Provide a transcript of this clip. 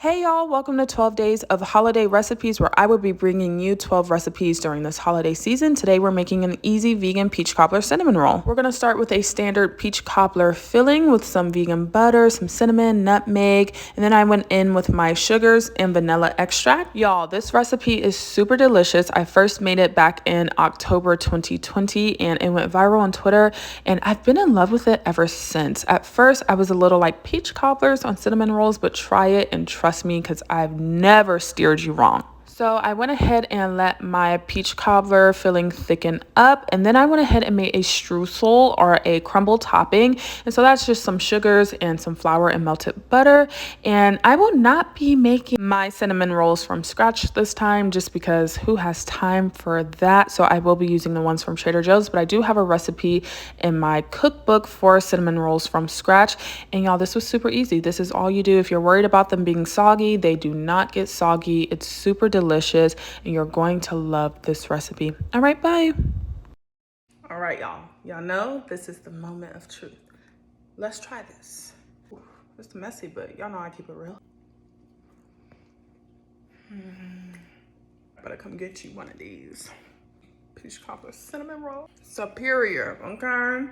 Hey y'all, welcome to 12 days of holiday recipes where I will be bringing you 12 recipes during this holiday season. Today we're making an easy vegan peach cobbler cinnamon roll. We're going to start with a standard peach cobbler filling with some vegan butter, some cinnamon, nutmeg, and then I went in with my sugars and vanilla extract. Y'all, this recipe is super delicious. I first made it back in October 2020 and it went viral on Twitter and I've been in love with it ever since. At first I was a little like peach cobblers on cinnamon rolls, but try it and trust me because I've never steered you wrong. So I went ahead and let my peach cobbler filling thicken up, and then I went ahead and made a streusel or a crumble topping. And so that's just some sugars and some flour and melted butter. And I will not be making my cinnamon rolls from scratch this time just because who has time for that? So I will be using the ones from Trader Joe's, but I do have a recipe in my cookbook for cinnamon rolls from scratch. And y'all, this was super easy. This is all you do. If you're worried about them being soggy, they do not get soggy. It's super delicious and you're going to love this recipe. All right, bye. All right, y'all. Y'all know this is the moment of truth. Let's try this. Ooh, it's messy, but y'all know I keep it real. Better come get you one of these peach cobbler cinnamon roll. Superior, okay?